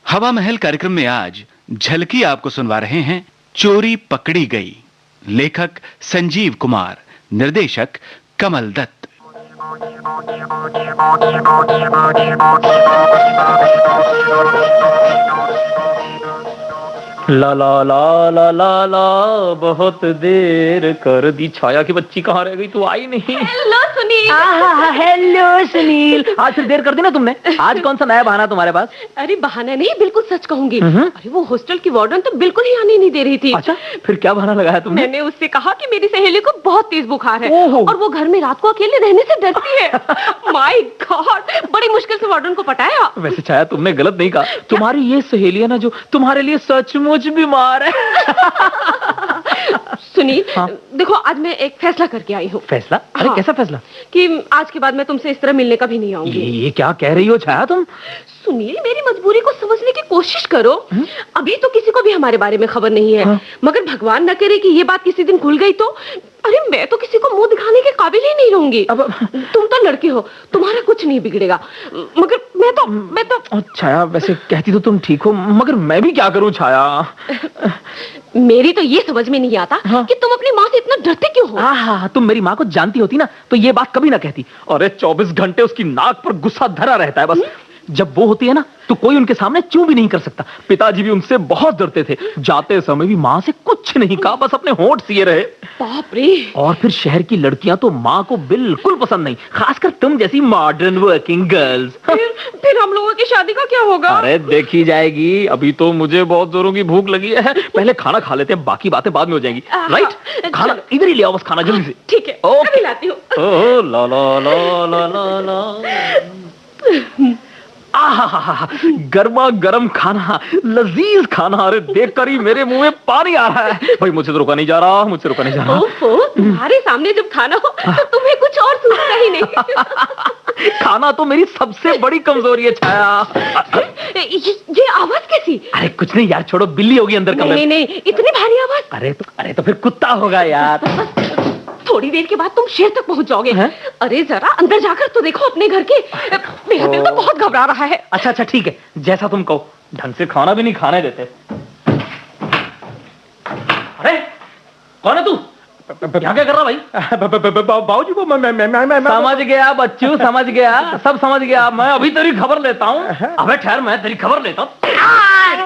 हवा महल कार्यक्रम में आज झलकी आपको सुनवा रहे हैं चोरी पकड़ी गई। लेखक संजीव कुमार, निर्देशक कमल दत्त। ला ला ला ला ला ला बहुत देर कर दी। छाया की बच्ची कहाँ रह गई? तू आई नहीं। हेलो सुनील। हेलो सुनील। आज फिर देर कर दी ना तुमने। आज कौन सा नया बहाना तुम्हारे पास? अरे बहाना नहीं, बिल्कुल सच कहूंगी। अरे वो हॉस्टल की वार्डन तो बिल्कुल ही आने नहीं दे रही थी। अच्छा, फिर क्या बहाना लगाया तुमने? मैंने उससे कहा कि मेरी सहेली को बहुत तेज बुखार है और वो घर में रात को अकेले रहने से डरती है। माय गॉड, बड़ी मुश्किल से वार्डन को पटाया। वैसे छाया, तुमने गलत नहीं कहा। तुम्हारी ये सहेली है ना, जो तुम्हारे लिए सचमुच बीमार है। सुनील, देखो आज मैं एक फैसला करके आई हूँ। फैसला? अरे कैसा फैसला? कि आज के बाद मैं तुमसे इस तरह मिलने का भी नहीं आऊंगी। ये क्या कह रही हो छाया तुम? सुनील, मेरी मजबूरी को समझने की कोशिश करो। अभी तो किसी को भी हमारे बारे में खबर नहीं है, मगर भगवान न करे कि ये बात किसी दिन खुल गई तो अरे मैं तो किसी को मुंह दिखाने के काबिल ही नहीं रहूंगी। तुम तो लड़की हो, तुम्हारा कुछ नहीं बिगड़ेगा, मगर मैं तो छाया, वैसे कहती तो तुम ठीक हो, मगर मैं भी क्या करूं छाया? मेरी तो ये समझ में नहीं आता कि तुम अपनी माँ से इतना डरते क्यों हो? हाँ, तुम मेरी माँ को जानती होती ना तो ये बात कभी ना कहती। अरे 24 घंटे उसकी नाक पर गुस्सा धरा रहता है बस। जब वो होती है ना तो कोई उनके सामने चूं भी नहीं कर सकता। पिताजी भी उनसे बहुत डरते थे। जाते समय भी माँ से कुछ नहीं कहा, बस अपने होंठ सिए रहे। बाप रे। और फिर शहर की लड़कियां तो माँ को बिल्कुल पसंद नहीं, खासकर तुम जैसी मॉडर्न वर्किंग गर्ल्स। फिर हम लोगों की शादी का क्या होगा? अरे देखी जाएगी। अभी तो मुझे बहुत जोरों की भूख लगी है। पहले खाना खा लेते हैं, बाकी बातें बाद में हो जाएंगी। राइट? खाना इधर ही ले आओ, बस खाना जल्दी से। ठीक है, अभी लाती हूँ। ओ ला ला ला ला ला ला। गर्मा गर्म खाना, लजीज खाना। अरे देखकर ही मेरे मुंह में पानी आ रहा है। भाई मुझसे तो रुका नहीं जा रहा, मुझसे रुका नहीं जा रहा। ओफो, तुम्हारे सामने जब खाना हो तो तुम्हें कुछ और सूझता ही नहीं। खाना तो मेरी सबसे बड़ी कमजोरी है छाया। ये आवाज कैसी? अरे कुछ नहीं यार, छोड़ो, बिल्ली होगी अंदर कमरे में। नहीं, इतनी भारी आवाज। अरे तो फिर कुत्ता होगा यार। थोड़ी देर के बाद तुम शहर तक पहुंच जाओगे। अरे जरा अंदर जाकर तो देखो अपने घर के। मेरा दिल तो बहुत घबरा रहा है। अच्छा ठीक है, जैसा तुम कहो। ढंग से खाना भी नहीं खाने देते। अरे कौन है तू? क्या कर रहा भाई? बाबूजी को मैं समझ गया बच्चू, समझ गया, सब समझ गया। मैं अभी तेरी खबर लेता हूँ। अबे ठहर, मैं तेरी खबर लेता हूँ।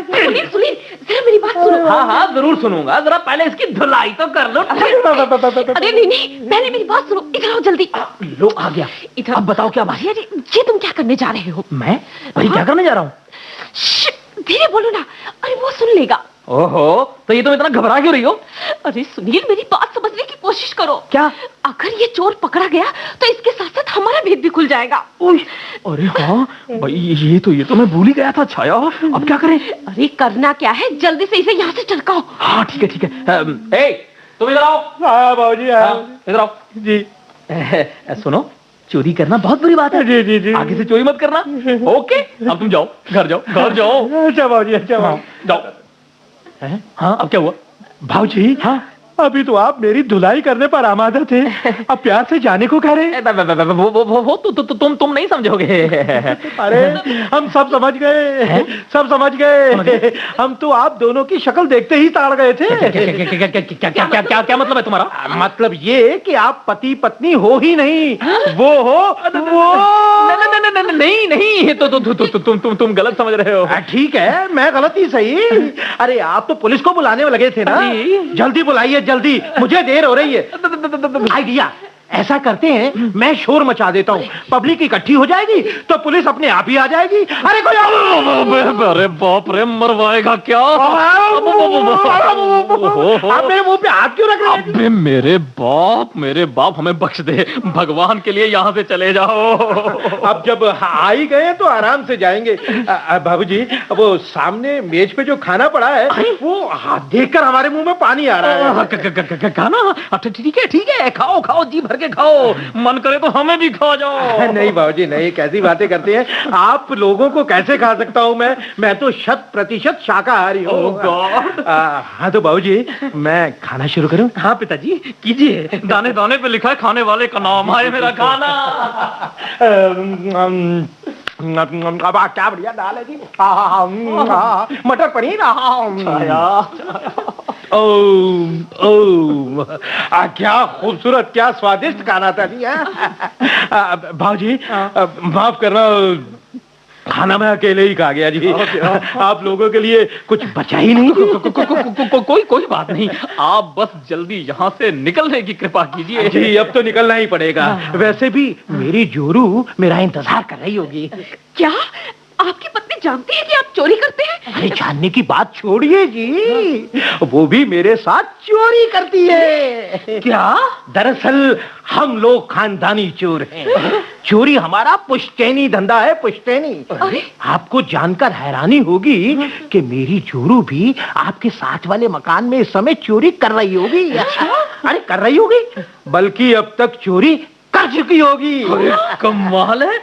सुनील, जरा मेरी बात सुनो। हाँ जरूर सुनूंगा, जरा पहले इसकी धुलाई तो कर लो। अरे नहीं, पहले मेरी बात सुनो। इधर आओ जल्दी। लो आ गया। इधर। अब बताओ क्या बात? अरे ये तुम क्या करने जा रहे हो? मैं क्या करने जा रहा हूँ? धीरे बोलो ना, अरे वो सुन लेगा। ओहो, तो ये तुम इतना घबरा क्यों रही हो? अरे सुनील, मेरी बात समझने की कोशिश करो। क्या? अगर ये चोर पकड़ा गया तो इसके साथ साथ हमारा भेद भी खुल जाएगा। अरे हाँ भाई, ये तो मैं भूल ही गया था छाया। अब क्या करें? अरे करना क्या है, जल्दी से इसे यहाँ से टरकाओ। हाँ ठीक है। तुम इधर आओ। हाँ बाबूजी, इधर आओ जी। सुनो, चोरी करना बहुत बुरी बात है। जी। आगे से चोरी मत करना, ओके? अब तुम जाओ, घर जाओ। अच्छा बाबूजी, अच्छा। जाओ। हाँ, अब क्या हुआ? भाऊजी, हाँ, अभी तो आप मेरी धुलाई करने पर आमादा थे, अब प्यार से जाने को कह रहे। वो तुम नहीं समझोगे। अरे हम सब समझ गए। हम तो आप दोनों की शक्ल देखते ही ताड़ गए थे। क्या मतलब है तुम्हारा? मतलब ये कि आप पति पत्नी हो ही नहीं, वो नहीं, तो तुम गलत समझ रहे हो। ठीक है, मैं गलत ही सही। अरे आप तो पुलिस को बुलाने में लगे थे ना। जल्दी बुलाइए, जल्दी, मुझे देर हो रही है। आइडिया ऐसा करते हैं, मैं शोर मचा देता हूँ, पब्लिक इकट्ठी हो जाएगी तो पुलिस अपने आप ही आ जाएगी। अरे कोई अरे बाप रे, मरवाएगा क्या? आप मेरे मुंह पे हाथ क्यों रख रहे हैं? अबे मेरे बाप हमें बख्श दे, भगवान के लिए यहाँ से चले जाओ। अब जब आ ही गए तो आराम से जाएंगे। बाबूजी, वो सामने मेज पे जो खाना पड़ा है वो देखकर हमारे मुंह में पानी आ रहा है। खाना? ठीक है, खाओ, जी भर के खाओ, मन करे तो हमें भी खा जाओ। नहीं बाबूजी नहीं, कैसी बातें करते हैं आप? लोगों को कैसे खा सकता हूँ मैं तो 100% शाकाहारी हूँ। हाँ तो बाबूजी, मैं खाना शुरू करूँ? हाँ पिताजी कीजिए, दाने दाने पे लिखा है खाने वाले का नाम। आए मेरा खाना। अब क्या बढ़िया दाल है जी। मटर पनीर। क्या खूबसूरत, क्या स्वादिष्ट खाना था जी। भाजी माफ करना, खाना मैं अकेले ही खा गया जी। आप लोगों के लिए कुछ बचा ही नहीं। कोई बात नहीं, आप बस जल्दी यहाँ से निकलने की कृपा कीजिए। जी अब तो निकलना ही पड़ेगा। वैसे भी मेरी जोरू मेरा इंतजार कर रही होगी। क्या आपकी पत्नी जानती है कि आप चोरी करते हैं? अरे जानने की बात छोड़िए जी, वो भी मेरे साथ चोरी करती है। क्या? दरअसल हम लोग खानदानी चोर हैं। चोरी हमारा पुश्तैनी धंधा है, पुश्तैनी। आपको जानकर हैरानी होगी कि मेरी जोरू भी आपके साथ वाले मकान में इस समय चोरी कर रही होगी। अरे कर रही होगी, बल्कि अब तक चोरी कर चुकी होगी। कमाल है।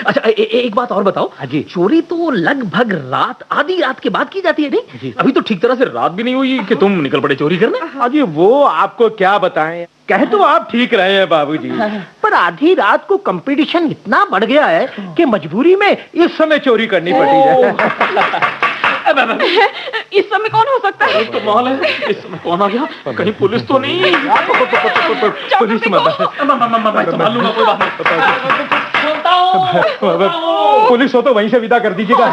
अच्छा एक बात और बताओ जी। चोरी तो लगभग आधी रात के बाद की जाती है नहीं? अभी तो ठीक तरह से रात भी नहीं हुई कि तुम निकल पड़े चोरी करने। अजी वो आपको क्या बताएं, कह तो आप ठीक रहे हैं बाबूजी, पर आधी रात को कंपटीशन इतना बढ़ गया है कि मजबूरी में इस समय चोरी करनी पड़ी है। इस समय कौन हो सकता है? कमाल है, इस समय कौन आ गया? कहीं पुलिस तो नहीं? पुलिस संभाल लूंगा, कोई बात नहीं। पुलिस हो तो वहीं से विदा कर दीजिएगा।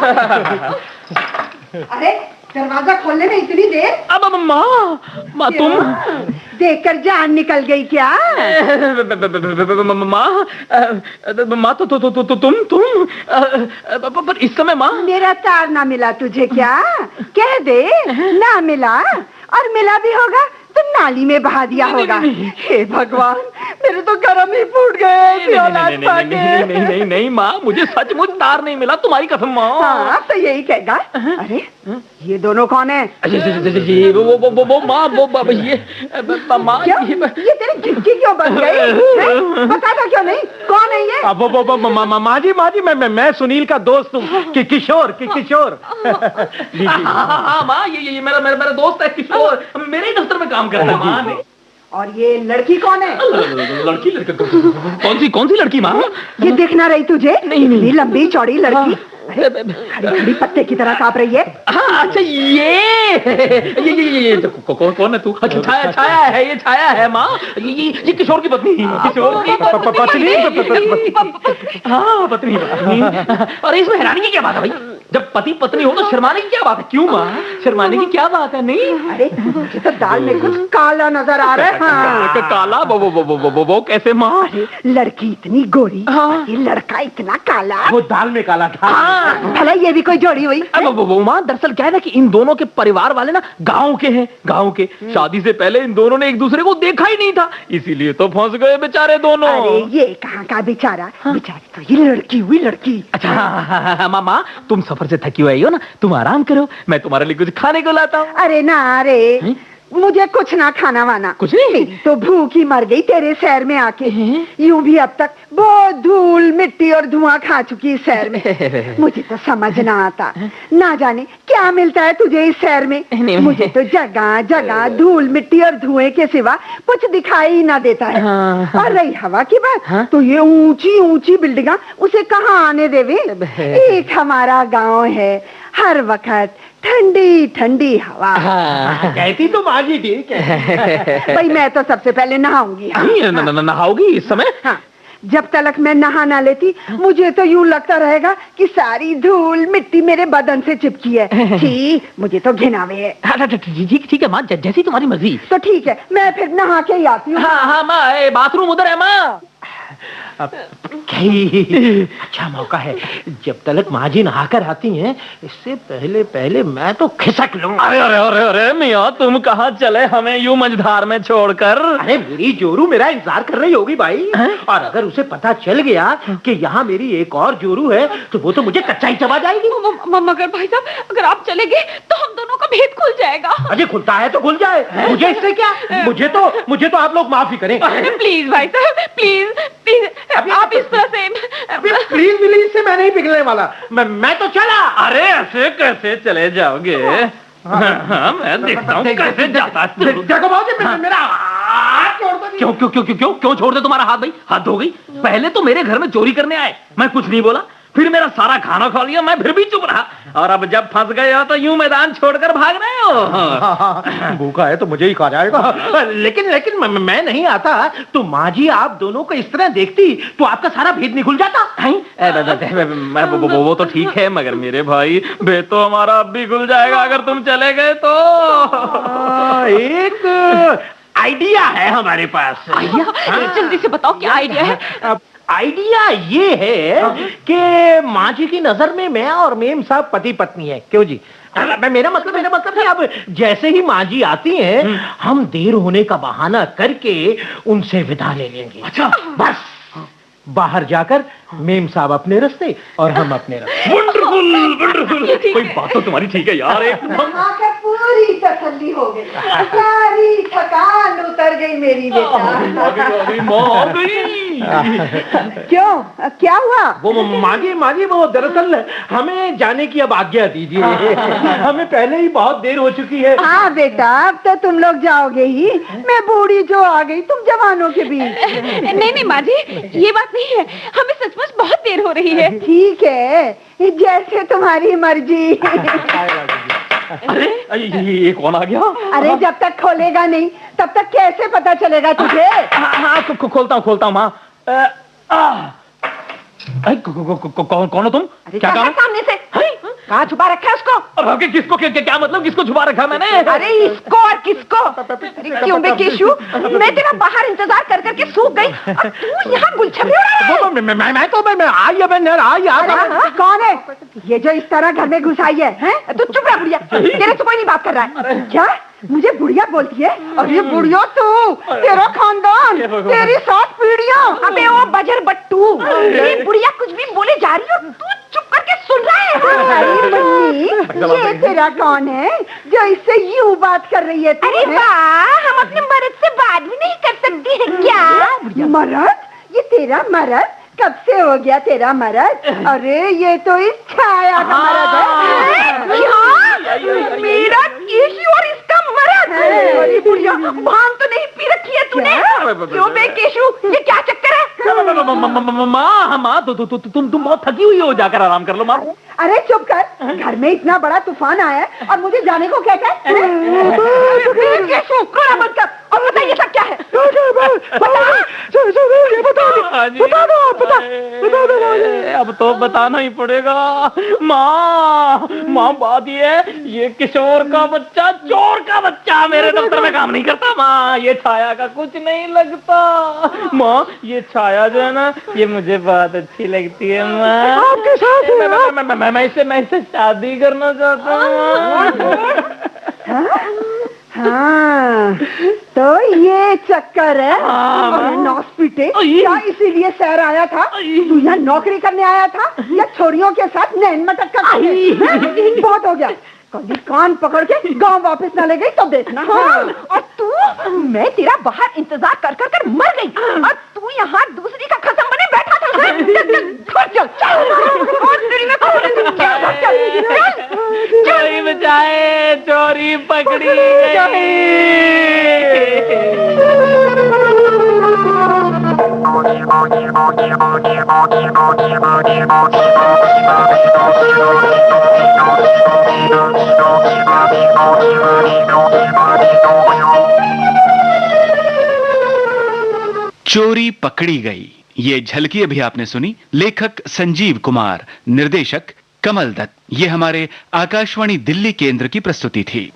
अरे दरवाजा खोलने में इतनी देर? अब माँ तुम देखकर जान निकल गई क्या? माँ तो तुम पर इस समय माँ मेरा तार ना मिला तुझे क्या? कह दे ना मिला, और मिला भी होगा तो नाली में बहा दिया होगा। हे भगवान, मेरे तो गरम ही फूट गए। नहीं माँ, मुझे सचमुच तार नहीं मिला, तुम्हारी कसम माँ। हाँ तो यही कहेगा। अरे ये दोनों कौन है? वो माँ वो ये माँ ये तेरी खिड़की क्यों बंद गई? बताता क्यों नहीं? कौन है ये? माँ जी मैं सुनील का दोस्त हूँ, किशोर। हाँ माँ, ये मेरा दोस्त है किशोर, मेरे ही दफ्तर में काम करता है माँ। और ये लड़की कौन है? लड़की कौन सी लड़की माँ? ये दिख ना रही तुझे? नहीं। लंबी चौड़ी लड़की खड़ी पत्ते की तरह कांप रही है। हाँ अच्छा ये कौन है तू? अच्छा छाया है, ये छाया है माँ, ये किशोर की पत्नी। किशोर की पत्नी। हाँ पत्नी। और इसमें हैरानी की क्या बात है भाई? जब पति पत्नी हो तो शर्माने की क्या बात है? क्यों माँ, शर्माने की क्या बात है? नहीं अरे मुझे तो दाल में कुछ काला नजर आ रहा है। हाँ। काला? वो कैसे माँ? लड़की इतनी गोरी, ये लड़का इतना काला। वो दाल में काला था। भला ये भी कोई जोड़ी हुई? वो माँ दरअसल क्या है ना कि इन दोनों के परिवार वाले ना गांव के हैं, गांव के। शादी से पहले इन दोनों ने एक दूसरे को देखा ही नहीं था, इसीलिए तो फंस गए बेचारे दोनों। अरे ये कहाँ का बेचारा? बेचारी तो ये लड़की हुई लड़की। अच्छा मामा, तुम सफर से थकी हुई हो ना, तुम आराम करो, मैं तुम्हारे लिए कुछ खाने को लाता हूँ। अरे ना रे, मुझे कुछ ना खाना वाना। कुछ नहीं? तो भूख ही मर गई तेरे शहर में आके। यूं भी अब तक बहुत धूल मिट्टी और धुआं खा चुकी इस शहर में। मुझे तो समझ ना आता, ना जाने क्या मिलता है तुझे इस शहर में। मुझे तो जगह जगह धूल मिट्टी और धुएं के सिवा कुछ दिखाई ही ना देता है। और रही हवा की बात, तो ये ऊंची ऊंची बिल्डिंगा उसे कहाँ आने देवे? एक हमारा गाँव है, हर वक्त ठंडी ठंडी हवा। कहती तो माँ जी ठीक है। भाई मैं तो सबसे पहले नहाऊंगी। नहाओगी इस समय? हाँ, जब तक मैं नहा ना लेती मुझे तो यूं लगता रहेगा कि सारी धूल मिट्टी मेरे बदन से चिपकी है। छी, मुझे तो घिनावे है। ठीक है माँ, जैसी तुम्हारी मर्जी। तो ठीक है, मैं फिर नहा के ही आती हूँ। हाँ माँ, बाथरूम उधर है माँ। अच्छा मौका है, जब तलक माँ जी नहाकर आती हैं, इससे पहले मैं तो खिसक लूं। अरे मियाँ, तुम कहाँ चले हमें यूं मझधार में छोड़कर? अरे मेरी जोरू मेरा इंतजार कर रही होगी भाई। और अगर उसे पता चल गया कि यहाँ मेरी एक और जोरू है तो वो तो मुझे कच्चा ही चबा जाएगी। मगर भाई साहब, अगर आप चले गए तो हम दोनों का भेद खुल जाएगा। अरे खुलता है तो खुल जाए, मुझे इससे क्या? मुझे तो आप लोग माफ ही करें। प्लीज भाई साहब, प्लीज आप इस तरह से। प्लीज से मैं नहीं पिघलने वाला, मैं तो चला। अरे ऐसे कैसे चले जाओगे? मैं देखता हूँ कैसे जाता। देखो भाई, मेरा हाथ छोड़ दो। क्यों छोड़ दे तुम्हारा हाथ? भाई हाथ धो गई? पहले तो मेरे घर में चोरी करने आए, मैं कुछ नहीं बोला, फिर मेरा सारा खाना खा लिया, मैं फिर भी चुप रहा, और अब जब फंस गए हो तो यूं मैदान छोड़कर भाग रहे हो। भूखा है तो मुझे ही खा जाएगा। लेकिन मैं नहीं आता तो माँ जी आप दोनों को इस तरह देखती तो आपका सारा भेद निकल जाता। वो तो ठीक है, मगर मेरे भाई भेद तो हमारा अब भी खुल जाएगा अगर तुम चले गए तो। एक आइडिया है हमारे पास। आइडिया? जल्दी से बताओ क्या आइडिया है। आइडिया ये है कि माँ जी की नजर में मैं और मेम साहब पति पत्नी है। क्यों जी? मेरा मतलब कि अब जैसे ही माँ जी आती हैं, हम देर होने का बहाना करके उनसे विदा ले लेंगे। अच्छा, बस बाहर जाकर मेम साहब अपने रास्ते और हम अपने रास्ते। वंडरफुल। कोई बात तो तुम्हारी ठीक है यार। आकर पूरी तसल्ली हो गई, सारी थकान उतर गई मेरी बेटा। माँ गई। क्यों, क्या हुआ? वो माँ जी वो दरअसल हमें जाने की अब आज्ञा दीजिए। हमें पहले ही बहुत देर हो चुकी है। हाँ बेटा, अब तो तुम लोग जाओगे ही। मैं बूढ़ी जो आ गई तुम जवानों के बीच। नहीं माँ जी, ये बात नहीं है, हमें सचमुच बहुत देर हो रही है। ठीक है, जैसे तुम्हारी मर्जी। अरे ये कौन आ गया? अरे जब तक खोलेगा नहीं तब तक कैसे पता चलेगा तुझे? हाँ, खोलता हूँ माँ। कौन हो तुम? क्या काम? सामने से कहाँ छुपा रखा है उसको? अरे किसको? क्या मतलब किसको छुपा रखा मैंने? अरे इसको और किसको? अरे क्यों बे केशु, मैं तेरा बाहर इंतजार कर करके सूख गई और तू यहाँ गुलछबी उड़ा रहा है। मैं कौन है ये जो इस तरह घर में घुस आई है? तू चुप रह बुढ़िया, तेरे से कोई नहीं बात कर रहा है। क्या मुझे बुढ़िया बोलती है? अरे बुढ़िया तू, तेरा खानदान, तेरी 7 पीढ़ियां। अबे ओ बजर बट्टू, ये बुढ़िया कुछ भी बोले जा रही हो, तू चुप करके सुन रहा है। अरे बच्ची, ये तेरा कौन है जो इससे यूं बात कर रही है? अरे वाह, हम अपने मर्द से बात भी नहीं कर सकती है क्या? मर्द? ये तेरा मर्द? कब से हो गया तेरा मर्द? अरे ये तो इस छाया का मर्द है। मेरा केशु और इसका मर्द? अरे बुढ़िया, भांग तो नहीं पी रखी है तूने? क्यों बे केशु, ये क्या चक्कर है? माँ तुम बहुत थकी हुई हो, जाकर आराम कर लो माँ। अरे चुप कर, घर में इतना बड़ा तूफान आया है और मुझे जाने को कहता है? केशु, रोना मत कर और बता ये सब क्या है? अब तो बताना ही पड़ेगा माँ। बात ये किशोर का बच्चा, चोर का बच्चा मेरे दफ्तर में काम नहीं करता माँ। ये छाया का कुछ नहीं लगता माँ। ये छाया जो है ना, ये मुझे बहुत अच्छी लगती है माँ। आपके साथ मैं इससे शादी करना चाहता हूँ। हाँ, तो ये चक्कर है। नौस्पीटे, क्या इसीलिए शहर आया था? तू यहाँ नौकरी करने आया था या छोरियों के साथ नैन मटक कर? बहुत हो गया, कभी कान पकड़ के गांव वापस न ले गई तो देखना। हाँ। और तू, मैं तेरा बाहर इंतजार कर कर कर मर गई और तू यहाँ दूसरी का खसम बने बैठा था। चोरी बचाए, चोरी पकड़ी गई। चोरी पकड़ी गई, ये झलकी अभी आपने सुनी। लेखक संजीव कुमार, निर्देशक कमल दत्त। ये हमारे आकाशवाणी दिल्ली केंद्र की प्रस्तुति थी।